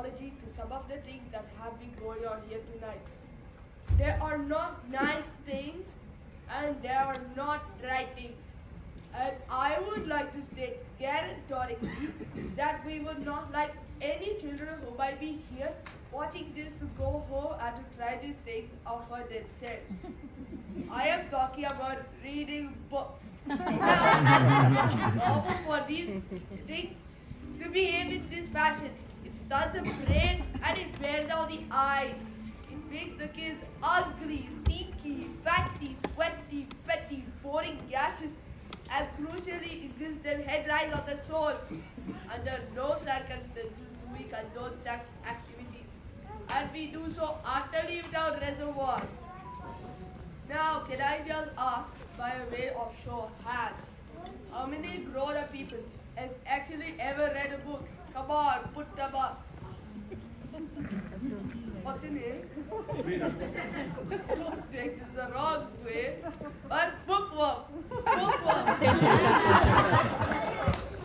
apology to some of the things that have been going on here tonight. There are not nice things and there are not right things. And I would like to state categorically that we would not like any children who might be here watching this to go home and to try these things out for themselves. I am talking about reading books. Now, for these things to behave in this fashion, it starts the brain and it wears out the eyes. It makes the kids ugly, stinky, fatty, sweaty, petty, boring gashes, and crucially it gives them headlines on the souls. Under no circumstances do we condone such activities, and we do so utterly without reservoirs. Now, can I just ask, by way of show of hands, how many grown-up people has actually ever read a book? Come on, put them up. What's in it? Don't take this the wrong way, but bookworm. Bookworm.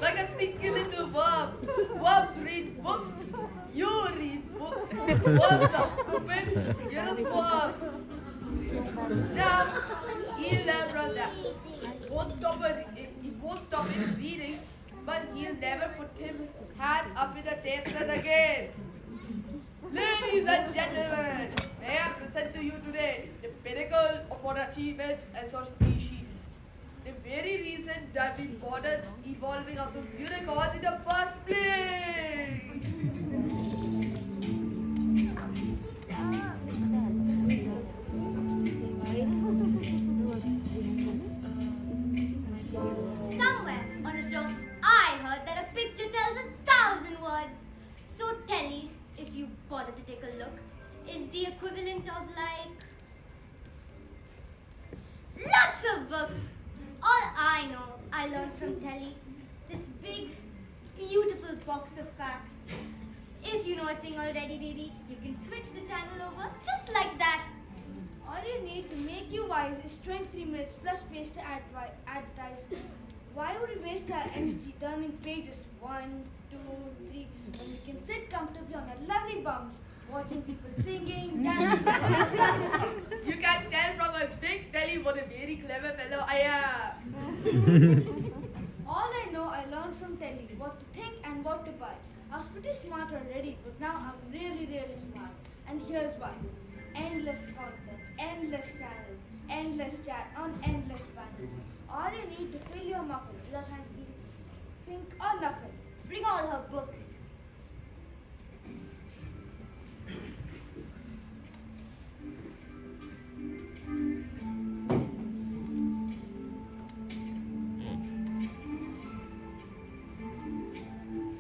Like a stinky little worm. Worms read books. You read books. Worms are stupid. You're a swarm. Now, he'll learn from that. It won't stop him reading, but he'll never put his hand up in a tape run again. Ladies and gentlemen, may I present to you today the pinnacle of our achievements as our species. The very reason that we bothered evolving out of unicorns in the first place. Somewhere on a show, I heard that a picture tells 1,000 words. So telly, if you bother to take a look, is the equivalent of like lots of books. All I know, I learned from telly. This big, beautiful box of facts. If you know a thing already, baby, you can switch the channel over just like that. All you need to make you wise is 23 minutes plus space to advertise. Why would we waste our energy turning pages 1, 2, 3 when we can sit comfortably on our lovely bums watching people singing, dancing, and wonderful. You can tell from my big telly what a very clever fellow I am. All I know, I learned from telly what to think and what to buy. I was pretty smart already, but now I'm really, really smart. And here's why. Endless content, endless channels, endless chat on endless panels. All you need to fill your muffin without having to think or nothing. Bring all her books.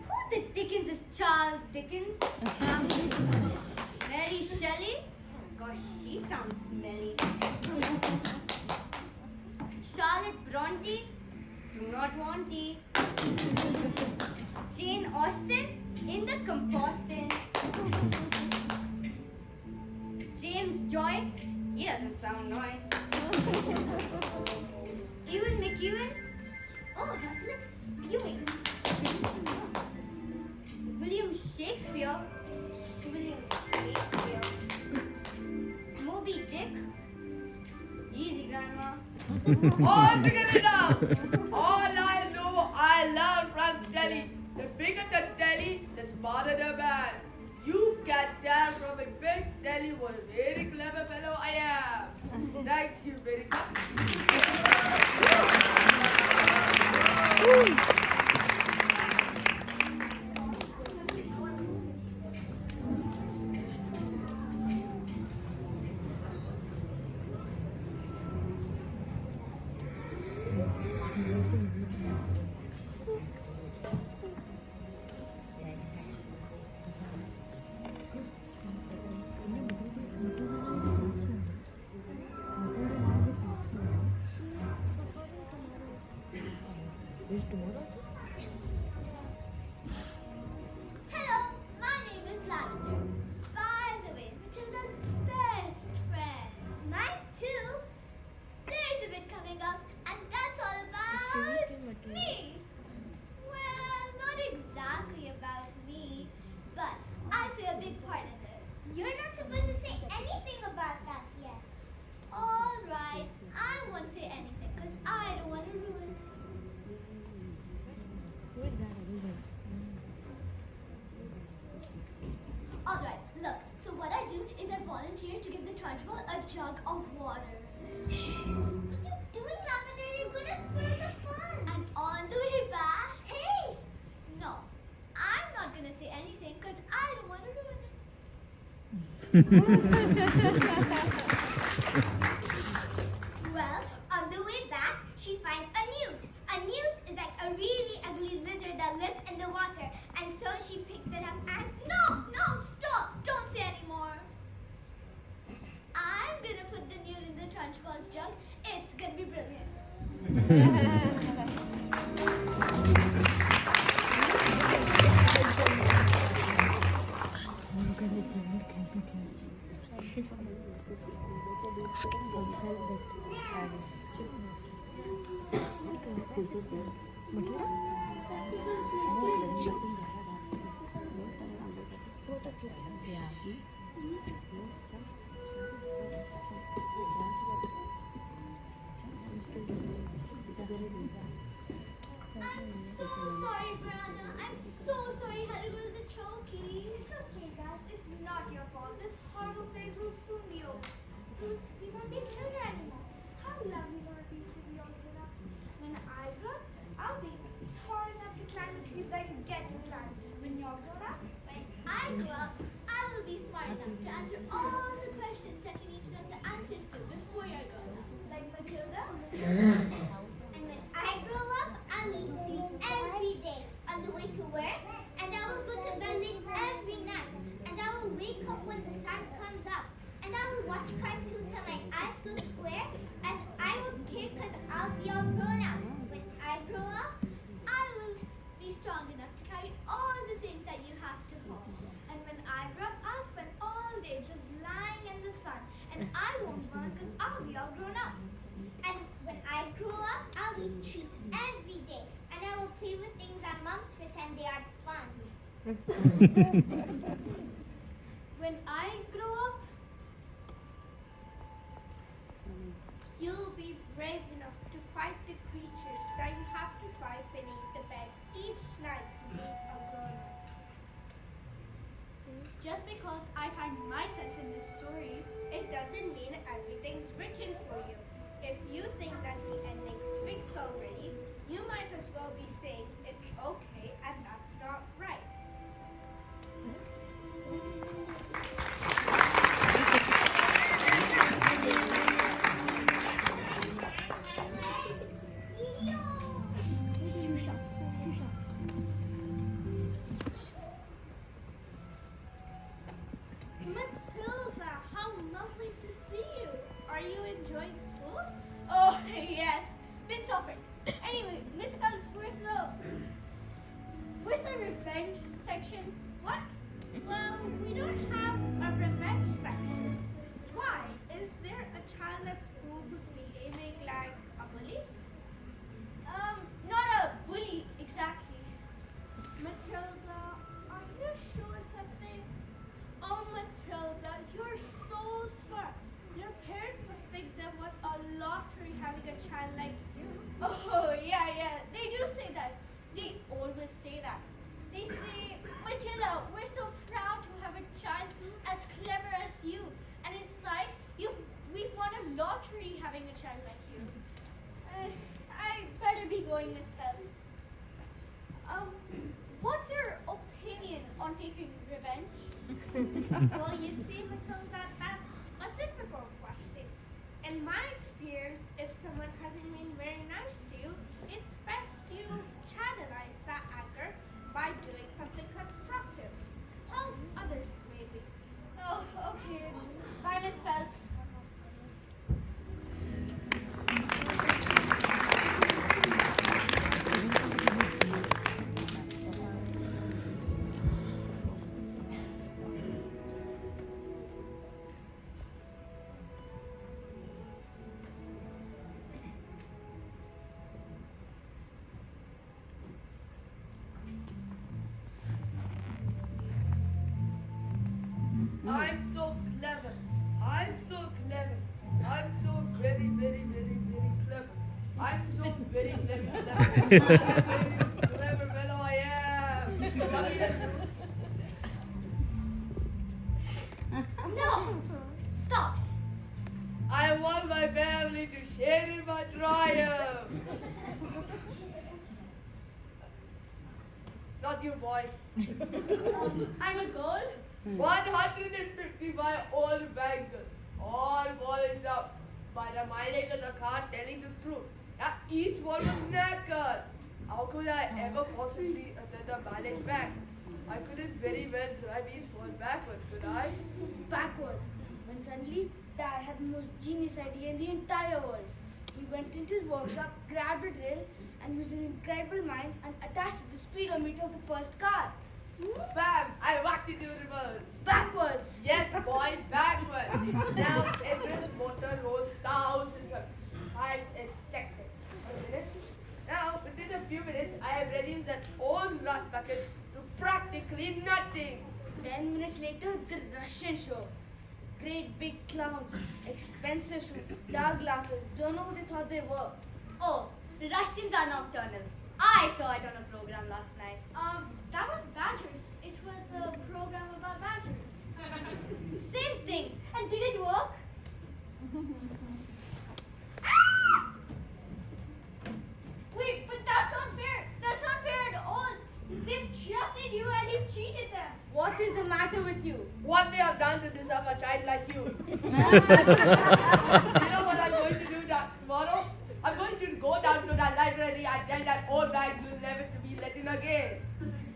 Who the Dickens is Charles Dickens? Mary Shelley? Gosh, she sounds smelly. Charlotte Bronte? Do not want tea. Jane Austen? In the composting. James Joyce? He doesn't sound nice. Ewan McEwan? Oh, I feel like spewing. William Shakespeare? William Shakespeare. Moby Dick? Easy, Grandma. All together now. All I know I learned from telly. The bigger the telly, the smarter the man. You can tell from a big telly what a very clever fellow I am. Thank you very much. Is tomorrow? You're not supposed to say anything about that yet. All right, I won't say anything because I don't want to ruin it. All right, look. So what I do is I volunteer to give the Trunchbull a jug of water. Shh! What are you doing, Lavender? You're gonna spoil the fun. And on the way back, hey! No, I'm not gonna say anything because I don't want to ruin it. Well, on the way back, she finds a newt. A newt is like a really ugly lizard that lives in the water. And so she picks it up and... No, stop! Don't say anymore. I'm gonna put the newt in the Trunchbull's jug. It's gonna be brilliant. I'm so sorry, Brana. I'm so sorry I had to go to the chowky. It's okay, guys. It's not your fault. This horrible phase will soon be over. Soon we won't be children anymore. How lovely will it be to be all grown up? When I grow up, I'll be tall enough to climb the trees that you get to climb. When you're grown up, When I grow up, I will be smart enough to answer all the questions that you need to know the answers to before you grow up. like Matilda. And when I grow up, I'll eat sweets every day on the way to work, and I will go to bed late every night, and I will wake up when the sun comes up, and I will watch cartoons on my Go Square, and I won't care because I'll be all grown up. When I grow up, I will be strong enough to carry all the things that you have to hold. And when I grow up, I'll spend all day just lying in the sun. And I won't burn because I'll be all grown up. And when I grow up, I'll eat treats every day, and I will play with things that moms pretend they are fun. When I grow up, You'll be brave enough to fight the creatures that you have to fight beneath the bed each night to be a grown-up. just because I find myself in this story, It doesn't mean everything's written for you. If you think that the ending's fixed already, you might as well be saying it's okay and that's not right. Matilda, how lovely to see you. Are you enjoying school? oh yes, bit suffering. Anyway, Miss Phelps, where's the revenge section? What? Well, we don't have a revenge section. Why? Is there a child at school who's behaving like a bully? Not a bully exactly. Matilda, are you sure something? Oh, Matilda, you're so smart. Your parents must think they won a lottery having a child like you. Oh yeah, they do say that. They always say that. They say, Matilda, we're so proud to have a child as clever as you. And it's like we've won a lottery having a child like you. I better be going, Miss Phelps. What's your opinion on taking revenge? Well, you see, Matilda, that's a difficult question. In my experience, if someone hasn't been very nice to you, it's best to channelize that anger by doing something constructive. Help others, maybe. Oh, okay. Bye, Miss Phelps. I'm so clever. I'm so clever. I'm so very, very, very, very clever. I'm so very clever. Very clever fellow I am. Come here. No! Stop! I want my family to share in my triumph. Not you, boy. I'm a girl. 155 old bankers, all polished up, by the mileage of the car telling the truth. Now, each one was knackered. How could I ever possibly attend a mileage bank? I couldn't very well drive each one backwards, could I? Backward. When suddenly, Dad had the most genius idea in the entire world. He went into his workshop, grabbed a drill, and used his incredible mind and attached the speedometer of the first car. Bam! I whacked it in reverse. Backwards. Yes, boy, backwards. Now, every motor rolls thousands of times a second. A minute. Now, within a few minutes, I have reduced that old rust bucket to practically nothing. 10 minutes later, the Russian show. Great big clowns, expensive suits, dark glasses, don't know who they thought they were. Oh, Russians are nocturnal. I saw it on a program last night. That was badgers. It was a program about badgers. Same thing. And did it work? Wait, but that's not fair. That's not fair at all. They've trusted you and you've cheated them. What is the matter with you? What they have done to deserve a child like you? You know what I'm going to do tomorrow? I'm going to go down to the library and tell that old bag you'll never to be let in again.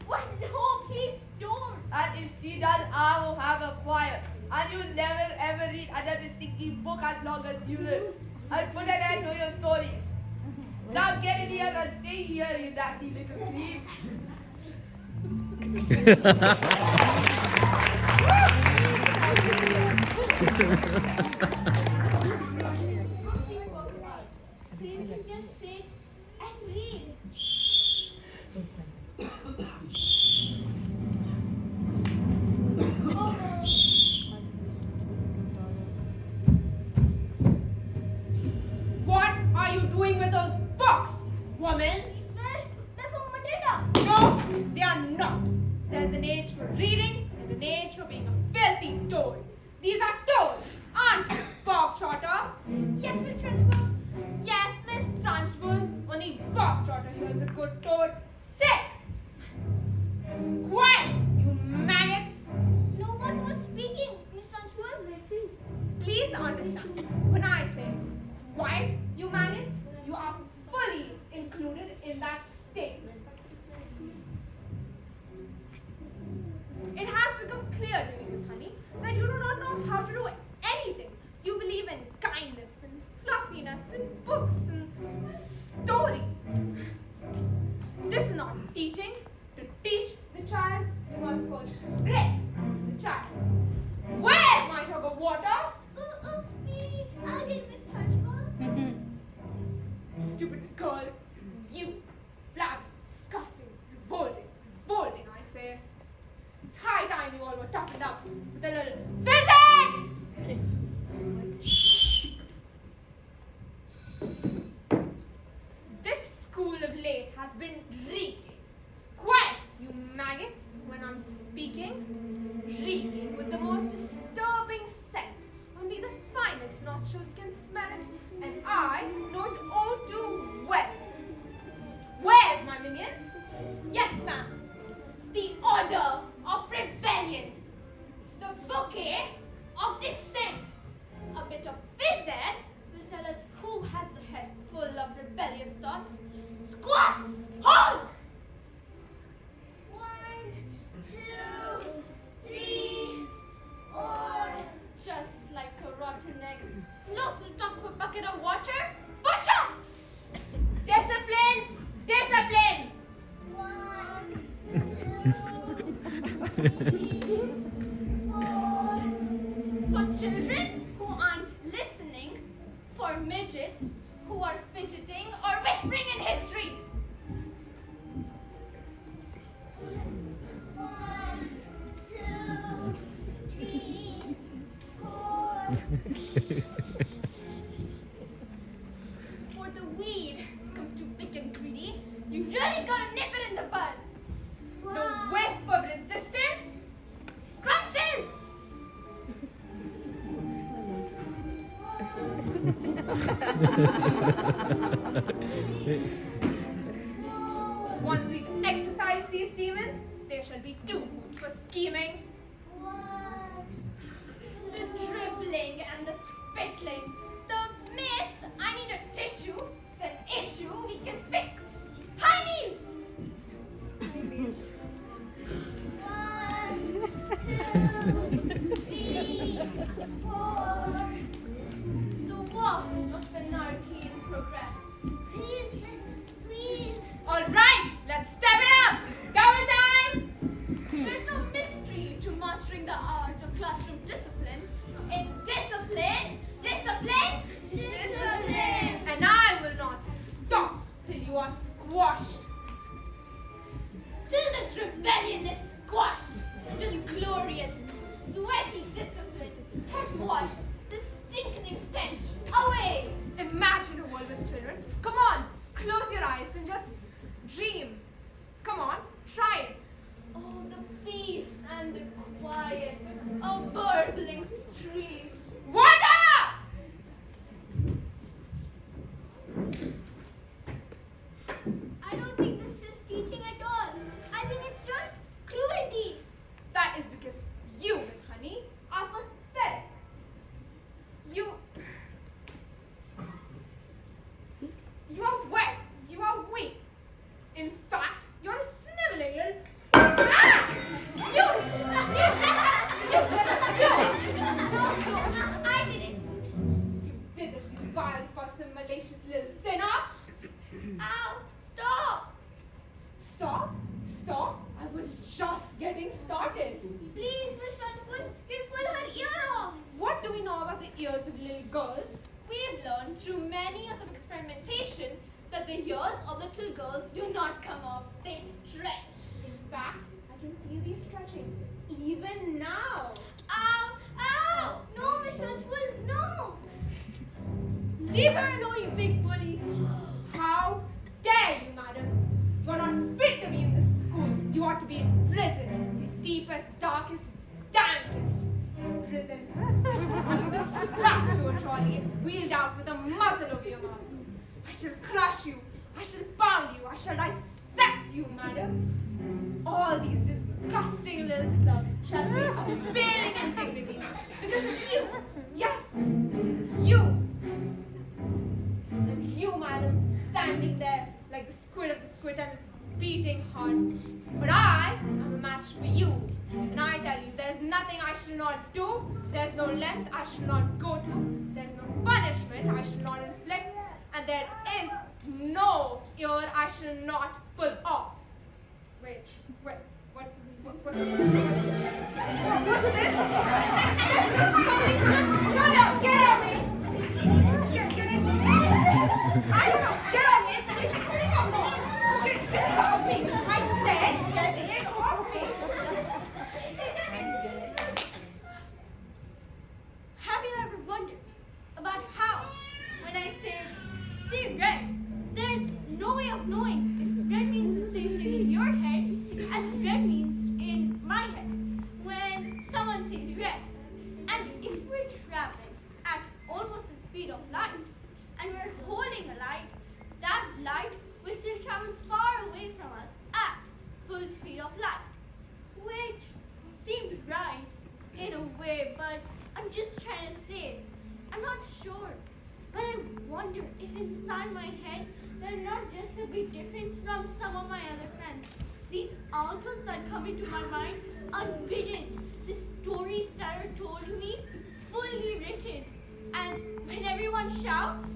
What? No, please don't. And if she does, I will have a fire. And you'll never ever read another stinky book as long as you live. I'll put an end to your stories. Now get in here and stay here, you nasty little thief. So you can just sit and read. What are you doing with those books, woman? They're for Matilda. No, they are not. There's an age for reading and an age for being a filthy toad. These are toads, aren't they, Bog Trotter? Yes, Miss Trunchbull. Yes, Miss Trunchbull. Only Bog Trotter here is a good toad. Sit! Quiet, you maggots! No one was speaking, Miss Trunchbull. Please understand, when I say quiet, you maggots, you are fully included in that statement. It has become clear to me, Miss Honey, that you do not know how to do anything. You believe in kindness and fluffiness and books and stories. This is not teaching. To teach the child, you must first break the child. Where's my jug of water? I'll get Miss Trunchbull. Stupid girl. You. Flabby, disgusting, revolting, revolting, I say. It's high time you all were toughened up with a little physics! This school of late has been reeking. Quiet, you maggots, when I'm speaking. Reeking with the most disturbing scent. Only the finest nostrils can smell it, and I know it all too well. Where's my minion? Yes, ma'am. It's the order of rebellion. It's the bouquet of dissent. A bit of phys ed will tell us who has the head full of rebellious thoughts. Squats! Hold! 1, 2, 3, 4. Just like a rotten egg floats on top of a bucket of water. Push-ups! Discipline! Discipline! 1, 2, 3, 4. For children who aren't listening, for midgets who are fidgeting or whispering in history. 1, 2, 3, Once we've exorcised these demons, there shall be 2 for scheming. What? The dribbling and the spittling, the mess. I need a tissue. It's an issue we can fix. High knees! 1, 2, 3, 4. The waft of anarchy in progress. Please, miss, please. All right, let's step it up. Double time. There's no mystery to mastering the art of classroom discipline. It's discipline, discipline, discipline. And I will not stop till you are squashed. Till this rebellion is squashed. Till glorious, sweaty discipline has washed the stinking stench away. Imagine a world with children. Come on, close your eyes and just dream. Come on, try it. Oh, the peace and the quiet, a burbling stream. Water! I don't think this is teaching at all. I think it's just cruelty. That is because you, Miss Honey, are pathetic. You are wet. You are weak. In fact, you're a sniveling little. Ah! You! I did it. You did this, you vile, fussy, malicious little sinner. Ow, stop. Stop. Stop. I was just getting started. Please, Miss Runsford, you pull her ear off. What do we know about the ears of little girls? We've learned through many years of experimentation that the ears of little girls do not come off, they stretch. In fact, I can feel these stretching even now. Ow, ow. No, Miss Runsford, no. Leave her alone, you big bully. How dare you, madam? You're not fit to be in this school. You ought to be in prison. The deepest, darkest, dankest prison. Strapped to a trolley and wheeled out with a muzzle over your mouth. I shall crush you. I shall pound you. I shall dissect you, madam. All these disgusting little slugs shall reach failing in dignity because of you. Yes, you. And you, madam, standing there like the squid of the squid and its beating heart. But I am a match for you. And I tell you, there's nothing I shall not do. There's no length I shall not go to. There's no punishment I shall not inflict. And there is no ear I shall not pull off. Wait, what's this? No, get off me! Get it! I don't know, get off me! Get it off me! I said, get it off me! Have you ever wondered about how, when I say red, there's no way of knowing if red means the same thing in your head as red means in my head when someone says red? And if we're traveling at almost the speed of light and we're holding a light, that light will still travel far away from us at full speed of light, which seems right in a way, but I'm just trying to say, I'm not sure. But I wonder if inside my head they're not just a bit different from some of my other friends. These answers that come into my mind unbidden, the stories that are told to me fully written. And when everyone shouts,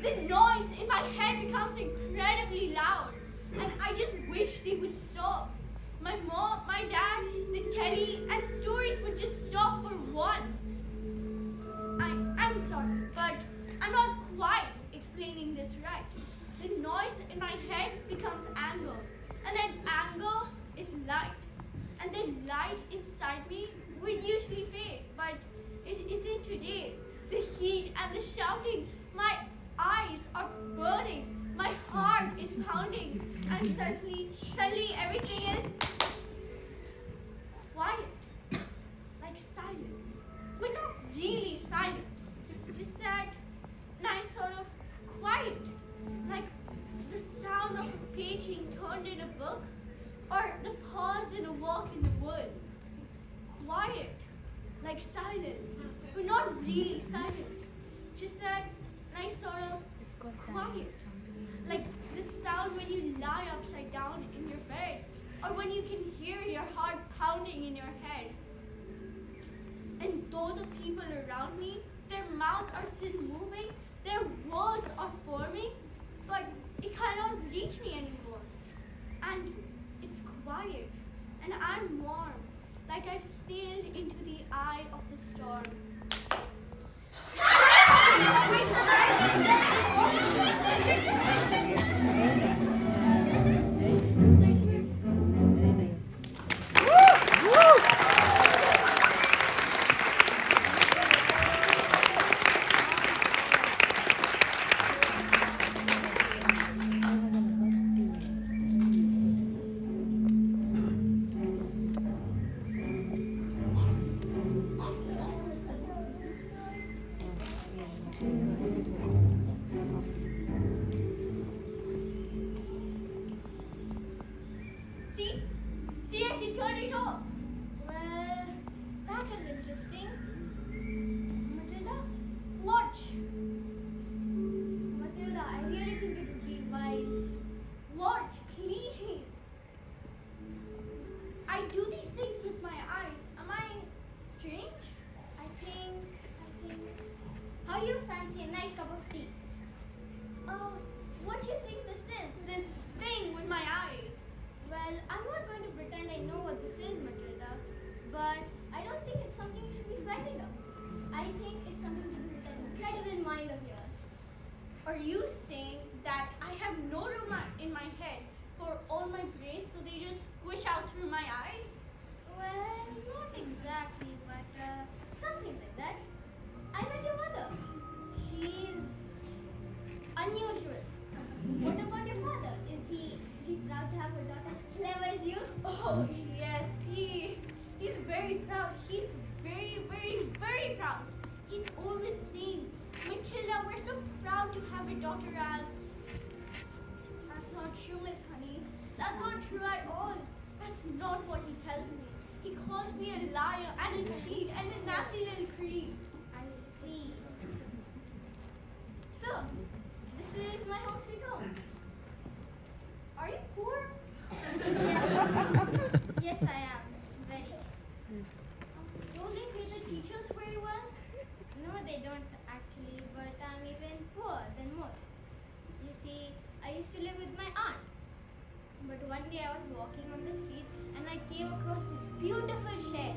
the noise in my head becomes incredibly loud. And I just wish they would stop. My mom, my dad, the telly, and stories would just stop for once. I'm sorry, but I'm not quite explaining this right. The noise in my head becomes anger, and then anger is light. And then light inside me will usually fade, but it isn't today. The heat and the shouting, my eyes are burning, my heart is pounding, and suddenly everything is quiet, like silence. But not really silent, just that nice sort of like silence, but not really silent. Just that nice sort of quiet. Like the sound when you lie upside down in your bed, or when you can hear your heart pounding in your head. And though the people around me, their mouths are still moving, their words are forming, but it cannot reach me anymore. And it's quiet, and I'm warm, like I've sailed into the eye of the storm. See, I can turn it off. Well, that was interesting. Matilda? Watch. Matilda, I really think it would be wise. Watch, please. I do these things with my eyes. Am I strange? I think. How do you fancy a nice cup of tea? What do you think this is? This thing with my eyes. Well, I'm not going to pretend I know what this is, Matilda, but I don't think it's something you should be frightened of. I think it's something to do with that incredible mind of yours. Are you saying that I have no room in my head for all my brains, so they just squish out through my eyes? Well, not exactly, but something like that. I met your mother. She's unusual. What about your father? Is he proud to have a daughter as clever as you? Oh yes, he's very proud. He's very, very, very proud. He's always saying, Matilda, we're so proud to have a daughter as. That's not true, Miss Honey. That's not true at all. That's not what he tells me. He calls me a liar and a cheat and a nasty little creep. I see. So, this is my home sweet home. Are you poor? Yes, I am. Very. Don't they pay the teachers very well? No, they don't actually, but I'm even poorer than most. You see, I used to live with my aunt. But one day I was walking on the street and I came across this beautiful shed.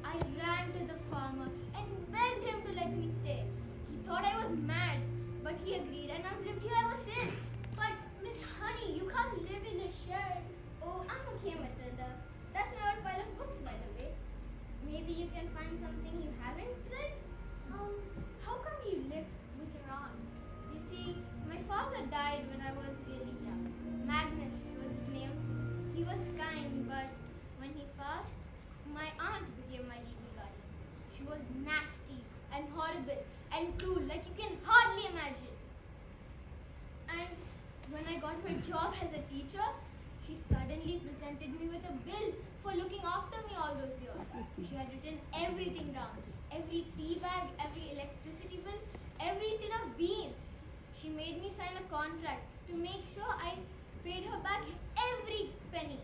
I ran to the farmer and begged him to let me stay. He thought I was mad, but he agreed and I've lived here ever since. But Miss Honey, you can't live in a shed. Oh, I'm okay, Matilda. That's my old pile of books, by the way. Maybe you can find something you haven't read? How come you live with your aunt? You see, my father died when I was really young. Magnus was his name. He was kind, but when he passed, my aunt became my legal guardian. She was nasty and horrible and cruel, like you can hardly imagine. And when I got my job as a teacher, she suddenly presented me with a bill for looking after me all those years. She had written everything down. Every tea bag, every electricity bill, every tin of beans. She made me sign a contract to make sure I paid her back every penny.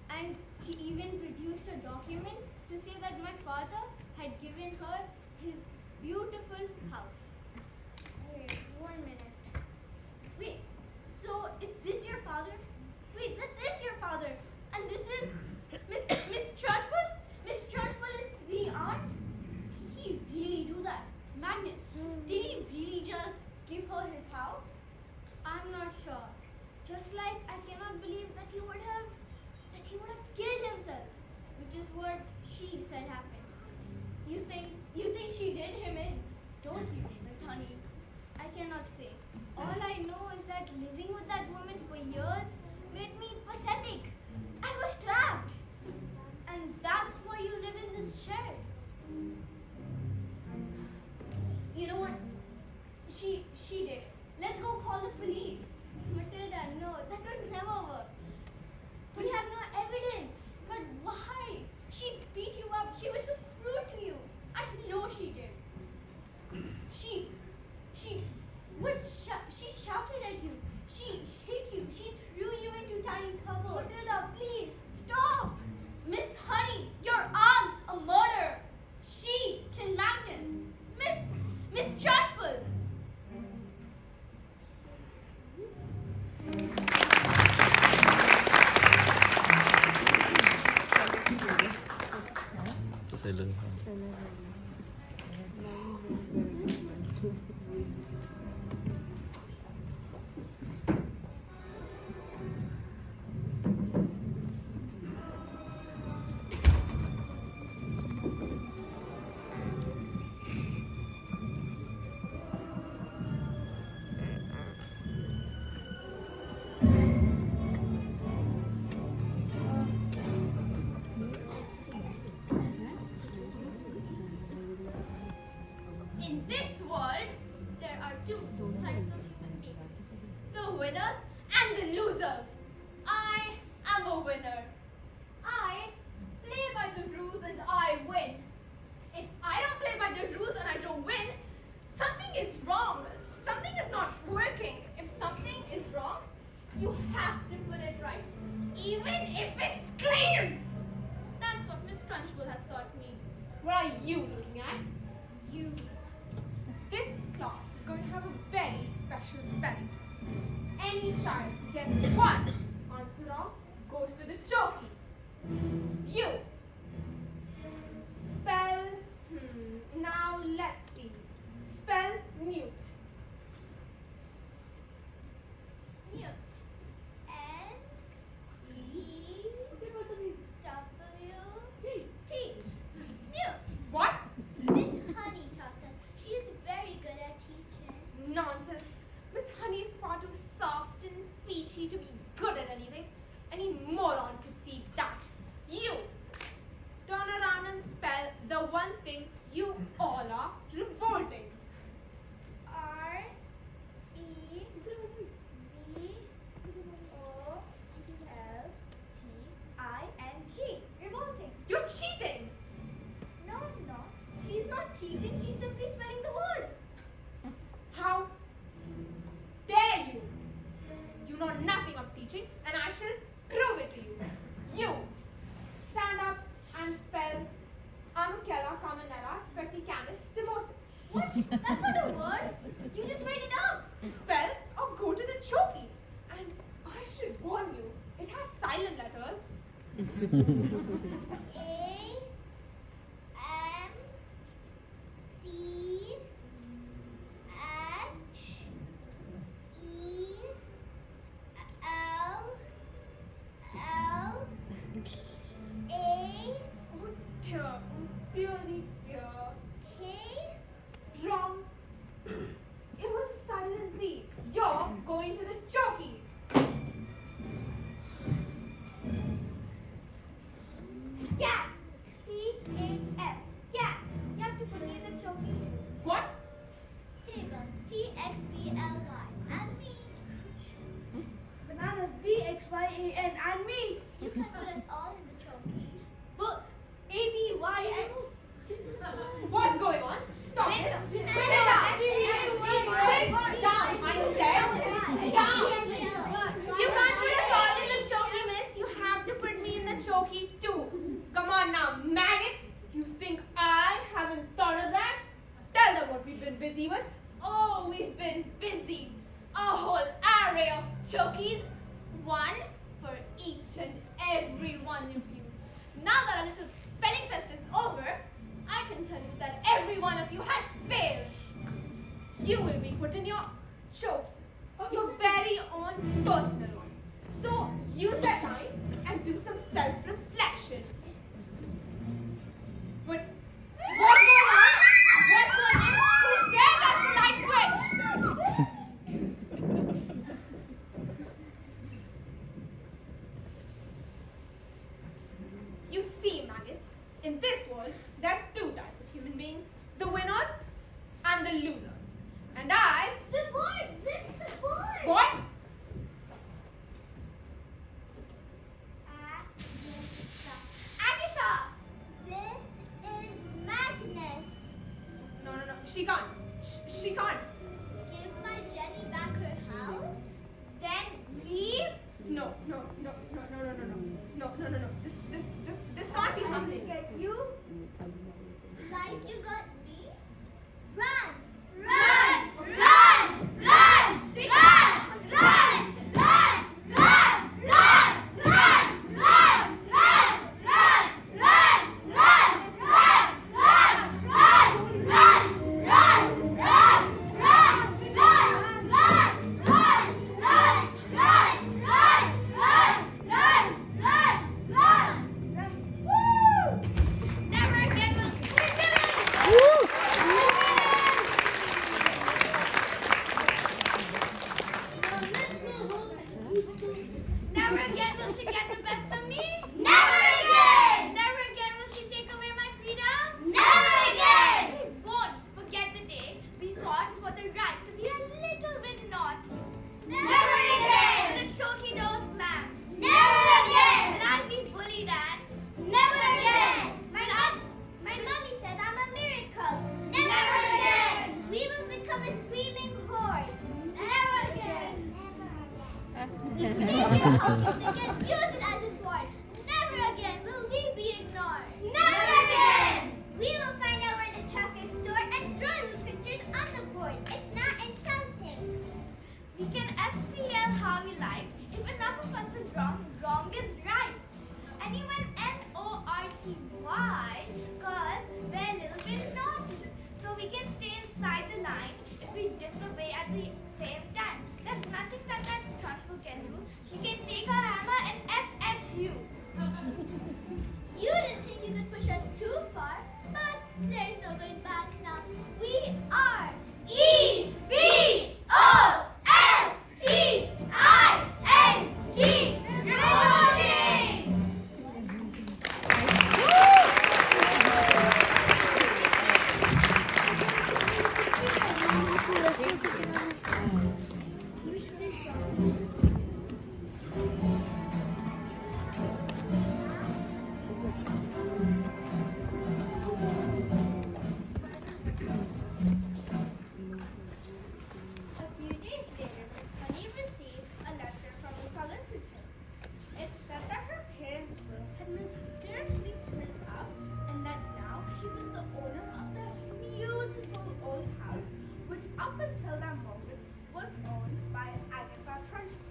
And she even produced a document to say that my father had given her his beautiful house. Wait, 1 minute. Wait, so is this your father? Wait, this is your father. And this is Miss Churchwell? Miss Churchwell is the aunt? Did he really do that? Magnus, did he really just give her his house? I'm not sure. Just like I cannot believe that he would have killed himself, which is what she said happened. You think she did him in, don't you, Miss Honey? I cannot say. All I know is that living with that woman for years made me pathetic. I was trapped. And that's why you live in this shed. You know what? She did. Let's go call the police. Matilda, no, that would never work. We have no evidence. But why? She beat you up. She was so Seller. In this world, there are two types of human beings. The winners and the losers. I am a winner. I play by the rules and I win. If I don't play by the rules and I don't win, something is wrong. Something is not working. If something is wrong, you have to put it right. Even if it screams. That's what Miss Trunchbull has taught me. What are you looking at? You. This class is going to have a very special spelling test. Any child who gets one answer wrong goes to the jockey. You. Spell, now let's see. Spell mute. Mute. N-E-W-T. Mute. What? Miss Honey taught us. She is very good at teaching. Nonsense. Miss Honey is far too soft and peachy to be good at anything. Any moron could see that. You. Turn around and spell the one thing you all are revolting. R-E-V-O-L-T-I-N-G. Revolting. You're cheating. No, I'm not. She's not cheating. She's simply spelling the word. How dare you? You know nothing of teaching and I shall prove it to you. You. Stand up and spell Amicella Caminella Specticanus Timosis. What? That's not a word. You just made it up. Spell or go to the chokey. And I should warn you, it has silent letters. Oh dearie dear. Wrong. It was a silent Z. You're going to the jockey. Cat. T-A-F. Cat. You have to put me in the choking too. What? Table. T-X-B-L-Y. And me. Bananas. B-X-Y-A-N. And me. You can put us all in the choking. But A-B-Y-X. What's going on? Stop it. Sit down. Sit down. I said down. You can't put us all in the chokey, miss. You have to put me in the chokey too. Come on now, maggots. You think I haven't thought of that? Tell them what we've been busy with. Oh, we've been busy. A whole array of chokies. One for each and every one of you. Now that our little spelling test is over, I can tell you that every one of you has failed. You will be put in your choke, your very own personal one. So use that time and do some self-reflection. But what's going on? What's going on? Who dared touch the light switch? You see, maggots, in this world, there are two types of human beings, the winners and the losers. And I... The board! This is the board! What? Agatha! This is Magnus. No. She can't. She can't. Give my Jenny back her house, then leave. No. This can't be happening. Get you. Like you got me. Run! Run! Run! Run! Sit Run! Run! Run! Run! Run! Run! Run! Run! Run! Run! Run! Run! If they can use it as a sword, never again will we be ignored. Never again! We will find out where the chalk is stored and draw the pictures on the board. It's not insulting. We can SPL how we like. If enough of us is wrong, wrong is right. And even NORTY, cause they're a little bit naughty. So we can stay inside the line if we disobey at the same time. There's nothing that Trunchbull can do. She can take her hammer and SSU. You didn't think you could push us too far, but there's no going back now. We are EVOLTING! Reloading! A few days later, Miss Honey received a letter from the solicitor. It said that her parents' will had mysteriously turned up and that now she was the owner of the beautiful old house, which up until that moment was owned by Agatha Trunchbull.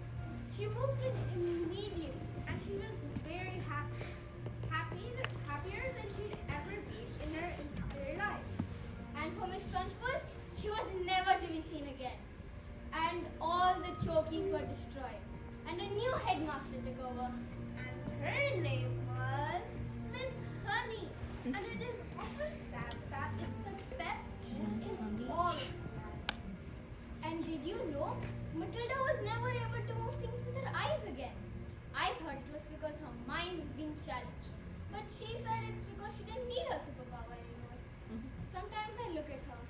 She moved in immediately and she was very happy. Happier than she'd ever been in her entire life. And for Miss Trunchbull, she was never to be seen again. And all the chokies were destroyed. And a new headmaster took over. And her name was Miss Honey. And it is often said that it's the best book in all of life. And did you know, Matilda was never able to move things with her eyes again. I thought it was because her mind was being challenged. But she said it's because she didn't need a superpower anymore. Sometimes I look at her,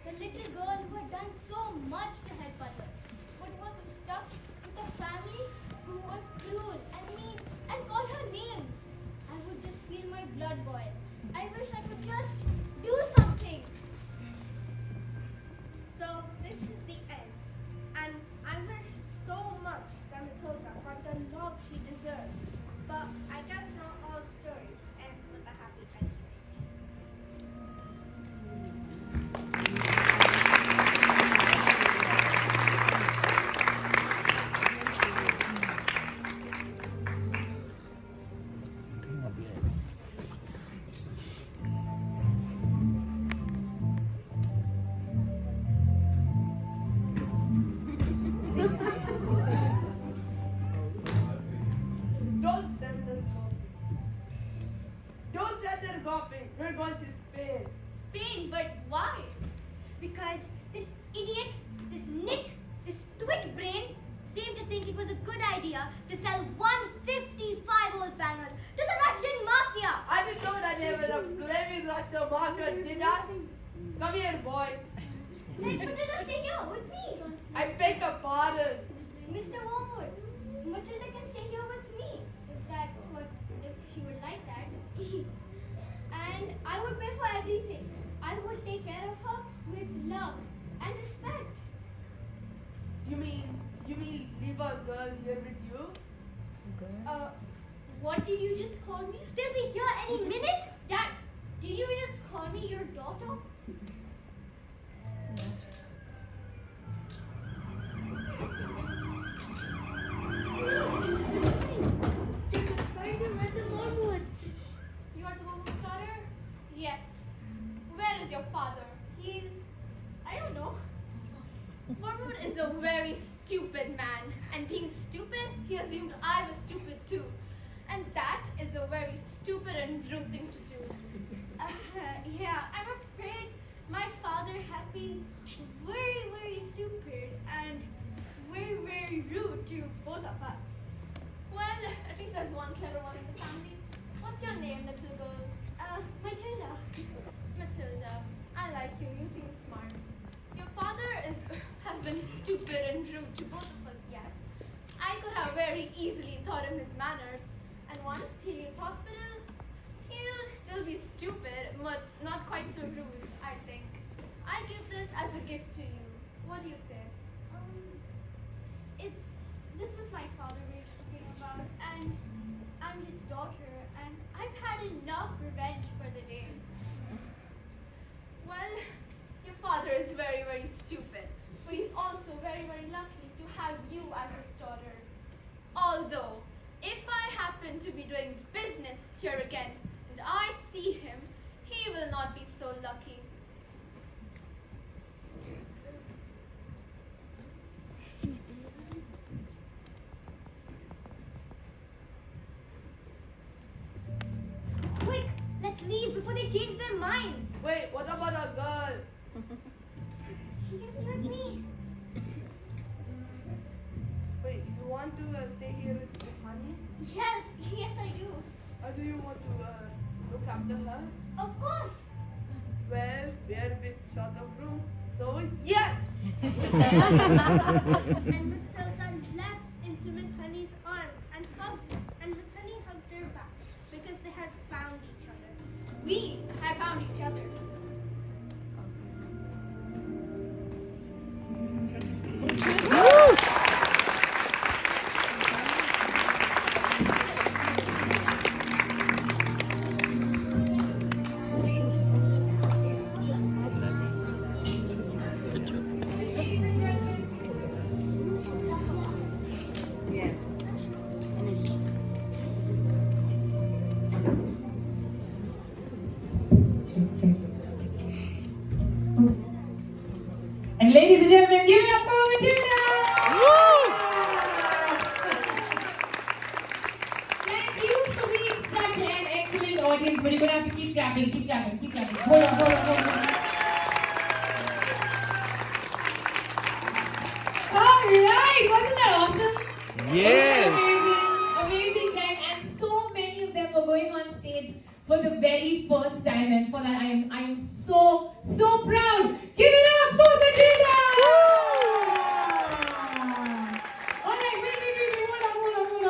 the little girl who had done so much to help others, but was stuck with a family who was cruel and mean and called her names. I would just feel my blood boil. I wish I could just do something. So this is the end. And I wish so much that Matilda got the love she deserved. But I guess not all stories end with a happy ending. Don't send them golfing. Don't send them golfing. We're going to Spain. Spain, but why? Because this idiot, this nit, this twit brain seemed to think it was a good idea to sell 155-old bangers to the Russian mafia. I didn't know that they were a flaming Russian mafia, did I? Come here, boy. Let Matilda stay here with me. I beg your pardon. Mr. Wormwood, Matilda can stay here with me if she would like that. And I would pay for everything. I would take care of her with love and respect. You mean leave a girl here with you? What did you just call me? They'll be here any minute. Dad, did you just call me your daughter? You are the woman's daughter? Yes. Where is your father? I don't know. Wormwood is a very stupid man, and being stupid, he assumed I was stupid too. And that is a very stupid and rude thing to do. Yeah, I'm afraid my father has been very, very stupid and very, very rude to both of us. Well, at least there's one clever one in the family. What's your name, little girl? Matilda. Matilda. I like you. You seem smart. Your father has been stupid and rude to both of us, yes. I could have very easily taught him his manners. And once he leaves hospital, he'll still be stupid, but not quite so rude, I think. I give this as a gift to you. What do you say? This is my father. Okay, about, and I'm his daughter, and I've had enough revenge for the day. Well, your father is very, very stupid, but he's also very, very lucky to have you as his daughter. Although, if I happen to be doing business here again and I see him, he will not be so lucky. Quick, let's leave before they change their minds. Wait, what about our girl? She is with me. Wait, you want to stay here with Miss Honey? Yes, yes I do. Or do you want to look after her? Of course. Well, we are a bit short of room, so yes! And Matilda leapt into Miss Honey's arms and hugged her, and Miss Honey hugged her back because they had found each other. We have found each other. And ladies and gentlemen, give it up for Matilda! Thank you for being such an excellent audience, but you're going to have to keep clapping, keep clapping, keep clapping. Hold on, hold on, hold on. Alright, wasn't that awesome? Yes. Amazing, amazing time, and so many of them were going on stage for the very first time, and for that I am so proud. Give it up for Matilda! Alright, wait,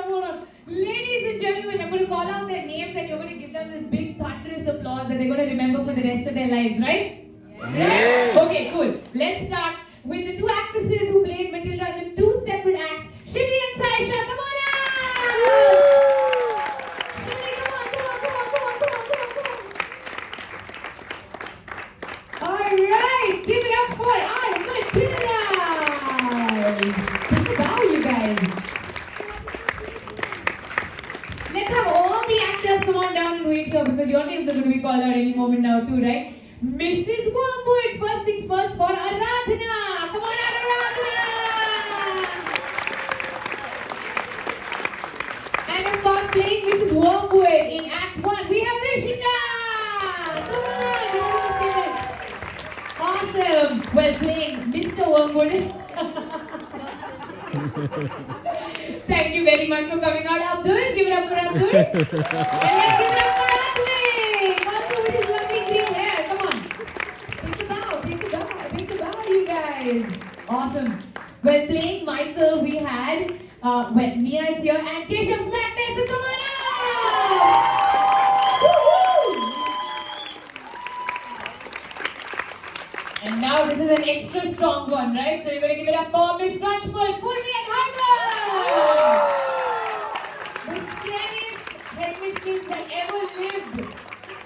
hold on. Ladies and gentlemen, I'm going to call out their names and you're going to give them this big thunderous applause that they're going to remember for the rest of their lives, right? Yes. Right? Okay, cool. Let's start with the two actresses who played Matilda in the two separate acts. Shivy and Saisha, come on out! Shivy, come on. Alright, give it up for our Matilda! Think about you guys. Let's have all the actors come on down and wait here because your names are going to be called out any moment now too, right? Mrs. Wormwood, first things first for Aradhana. Come on out, Aradhana! And of course, playing Mrs. Wormwood in Act 1, we have Rishita! Come on, awesome! Well, playing Mr. Wormwood. Thank you very much for coming out. Abdul, give it up for Abdul. And let's give it up for Adwin. Also with his lovely green hair. Come on. Think about you guys. Awesome. Well, playing Michael, we had, Mia is here and Keshav's back there, so come on out. Woo-hoo. And now this is an extra strong one, right? So you're going to give it up for Miss Trunchbull, Purvi and Harper. The scariest headmistress that ever lived.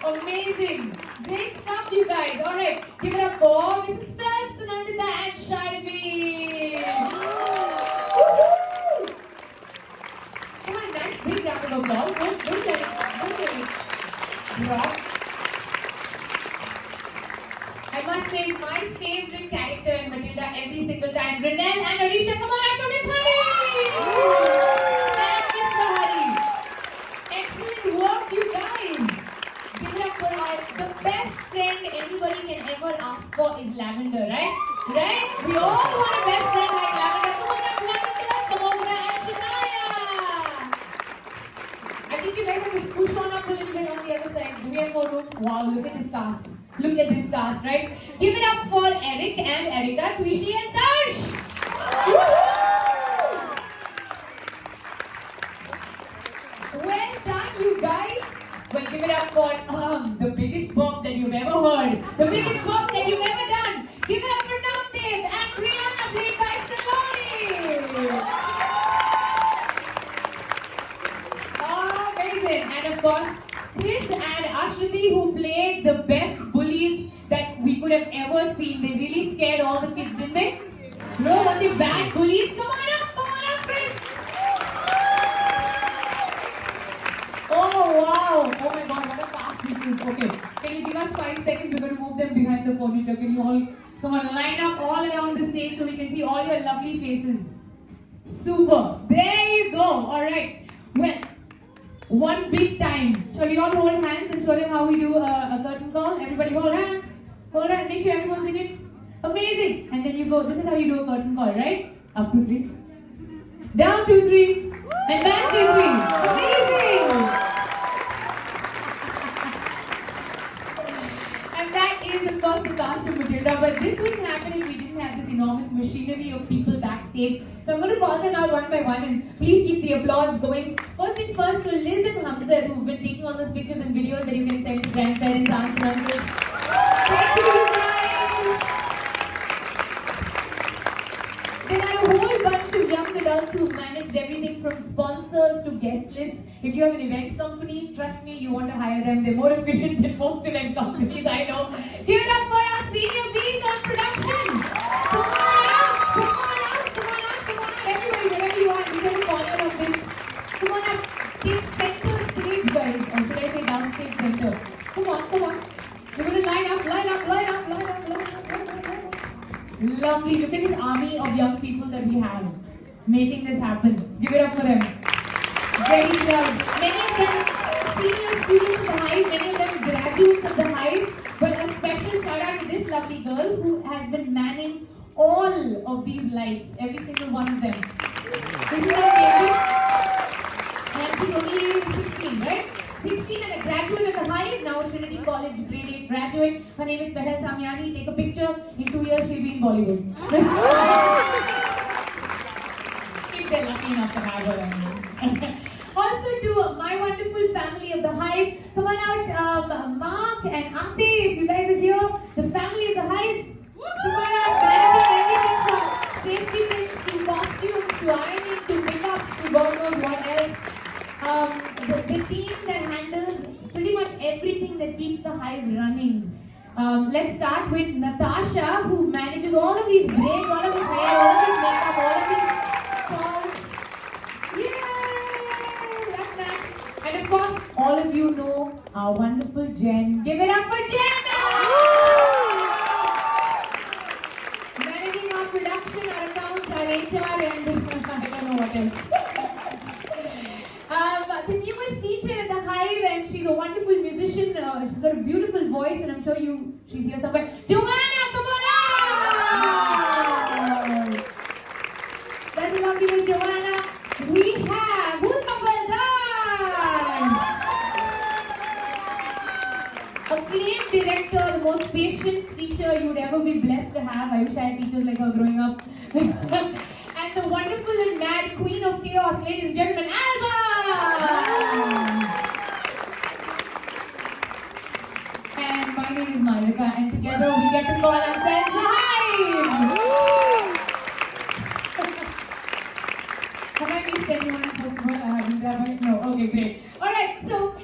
Amazing. Great stuff, you guys. Alright, give it up for Mrs. Phelps, Anandita and Shivy. Come on, nice big round of applause. Don't let it drop. I must say, my favorite character in Matilda every single time, Renelle and Arisha. Come on out for Miss Honey! Excellent work, you guys. Give it up for the best friend anybody can ever ask for is Lavender, right? Right? We all want a best friend like Lavender. Come on up, Lavender, Samogura and Shania. I think you guys have to squish on up a little bit on the other side. Do we have more room? Wow, look at this cast. Look at this cast, right? Give it up for Eric and Erica, Twishi and Darsh. Well done, you guys. Well, give it up for the biggest burp that you've ever heard. The biggest burp that you've ever done. Give it up for Navdev and Brianna, played by Stallone. like the best bullies that we could have ever seen. They really scared all the kids, didn't they? No, were they bad bullies? Come on up, friends. Oh wow! Oh my God, what a fast this is. Okay, can you give us 5 seconds? We're going to move them behind the furniture. Can you all come on, line up all around the stage so we can see all your lovely faces. Super. There you go. All right. Well, one big time. Shall we all hold hands and show them how we do a curtain call? Everybody hold hands. Hold hands. Make sure everyone's in it. Amazing. And then you go. This is how you do a curtain call, right? Up 2, 3. Down 2, 3. And back 2, 3. Amazing. And that is, of course, the cast of Matilda. But this wouldn't happen if we didn't have this enormous machinery of people backstage. So I'm going to call them out one by one, and please keep the applause going. First things first, to Liz and Hamza, who've been taking all those pictures and videos that you can send to grandparents, aunts and uncles. Thank you guys. There are a whole bunch of young adults who've managed everything from sponsors to guest lists. If you have an event company, trust me, you want to hire them. They're more efficient than most event companies, I know. Give it up for our senior bees on production. Come on up. Everybody, wherever you are, you get a corner of this. Come on up. Take center stage, guys. Or should I say downstage center? Come on. You're going to line up. Lovely. Look at this army of young people that we have making this happen. Give it up for them. Very proud. Many of them senior students of the Hive, many of them graduates of the Hive. But a special shout out to this lovely girl who has been manning all of these lights, every single one of them. This is her favorite. And she's only 16, right? 16 and a graduate of the Hive, now Trinity College grade 8 graduate. Her name is Pehel Samyani. Take a picture. In 2 years, she'll be in Bollywood. If they're lucky enough to have her. Also to my wonderful family of the Hive. Come on out, Mark and Ante, if you guys are here. The family of the Hive. Come on out, managing everything from safety pins to costumes to ironing to pickups to God knows what else. The team that handles pretty much everything that keeps the Hive running. Let's start with Natasha, who manages all of these braids, all of this hair, all of this makeup, all of these calls. Yay! That's that. And of course, all of you know our wonderful Jen. Give it up for Jen! Managing our production, our accounts, our HR, and I don't know what else. The newest teacher at the Hive, and she's a wonderful musician. She's got a beautiful voice, and I'm sure she's here somewhere. Joanna, come on out! That's a lovely one, Joanna. We have acclaimed director, the most patient teacher you'd ever be blessed to have. I wish I had teachers like her growing up. And the wonderful and mad queen of chaos, ladies and gentlemen, Alba! And my name is Malika, and together we get to call ourselves the Hive! Have I missed anyone? First of all, I haven't. No, okay, great. Alright, so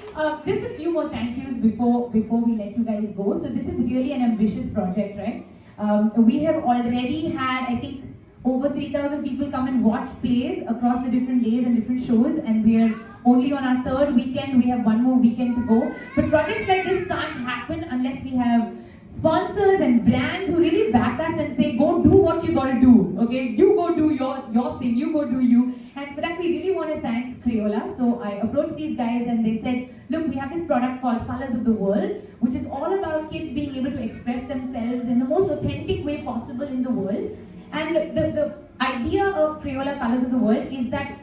just a few more thank yous before we let you guys go. So this is really an ambitious project, right? We have already had, I think, over 3,000 people come and watch plays across the different days and different shows, and we are only on our 3rd weekend. We have one more weekend to go. But projects like this can't happen unless we have sponsors and brands who really back us and say, go do what you gotta do, okay? You go do your thing, you go do you. And for that, we really want to thank Crayola. So I approached these guys and they said, look, we have this product called Colors of the World, which is all about kids being able to express themselves in the most authentic way possible in the world. And the idea of Crayola Colors of the World is that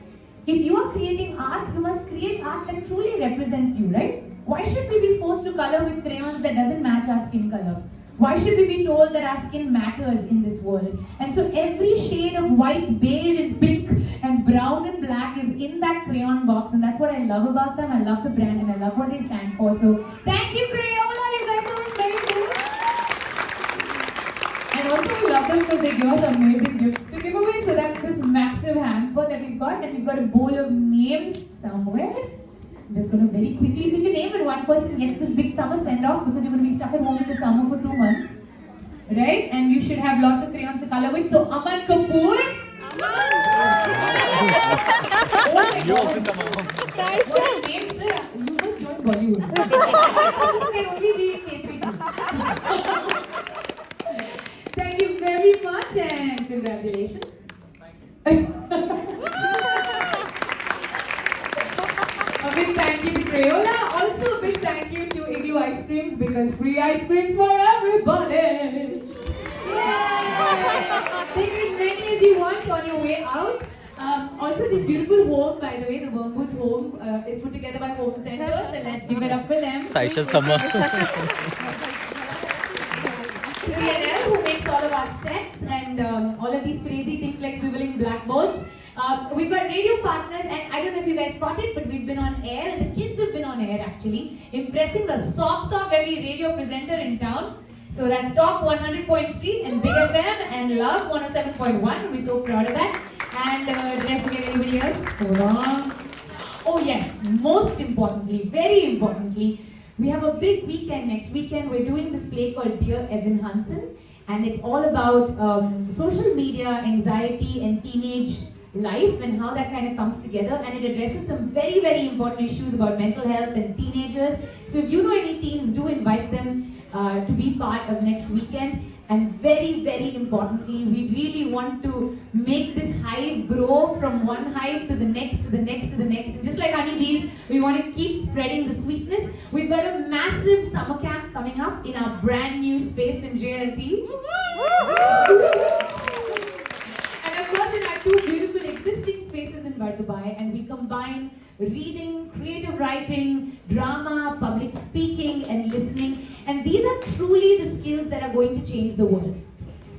if you are creating art, you must create art that truly represents you, right? Why should we be forced to color with crayons that doesn't match our skin color? Why should we be told that our skin matters in this world? And so every shade of white, beige and pink and brown and black is in that crayon box, and that's what I love about them. I love the brand and I love what they stand for. So thank you, Crayola, you guys are amazing. And also we love them because they give us amazing gifts to give away. So that's this massive hamper that we've got, and we've got a bowl of names somewhere. just going to very quickly pick a name and one person gets this big summer send-off because you're going to be stuck at home in the summer for 2 months. Right? And you should have lots of crayons to color with. So, Aman Kapoor. You also come along. What a name, sir. You must join Bollywood. You can only be in K3. Thank you very much and congratulations. A big thank you to Crayola. Also a big thank you to Igloo Ice Creams because free ice creams for everybody. Yay! Take as many as you want on your way out. Also this beautiful home, by the way, the Wormwood's home is put together by Home Center. So let's give it up for them. Saisha Summer. CNL who makes all of our sets and all of these crazy things like swiveling blackboards. We've got radio partners and I don't know if you guys caught it, but we've been on air and the kids have been on air actually, impressing the socks off every radio presenter in town. So that's Top 100.3 and Big FM and Love 107.1. We're so proud of that. And did I forget anybody else? Hold on. Oh yes, most importantly, very importantly, we have a big weekend next weekend. We're doing this play called Dear Evan Hansen, and it's all about social media, anxiety, and teenage life and how that kind of comes together. And it addresses some very, very important issues about mental health and teenagers. So if you know any teens, do invite them to be part of next weekend. And very, very importantly, we really want to make this hive grow from one hive to the next, to the next, to the next. And just like honeybees, we want to keep spreading the sweetness. We've got a massive summer camp coming up in our brand new space in JLT. And of course, in our two beautiful existing spaces in Dubai, and we combine reading, creative writing, drama, public speaking, and listening. And these are truly the skills that are going to change the world.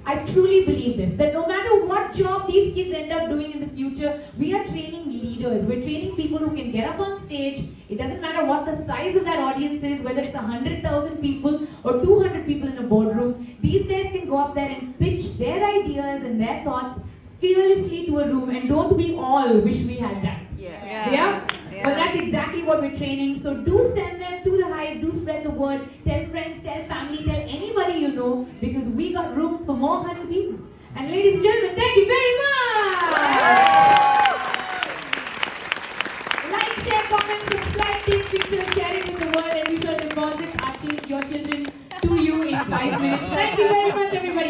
I truly believe this, that no matter what job these kids end up doing in the future, we are training leaders. We're training people who can get up on stage. It doesn't matter what the size of that audience is, whether it's 100,000 people or 200 people in a boardroom. These guys can go up there and pitch their ideas and their thoughts fearlessly to a room. And don't we all wish we had that? Yeah? Well, that's exactly what we're training. So do send them to the Hive, do spread the word, tell friends, tell family, tell anybody you know, because we got room for more honeybees. And ladies and gentlemen, thank you very much! Like, share, comment, subscribe, take pictures, share it with the world, and we shall deposit your children to you in 5 minutes. Thank you very much, everybody.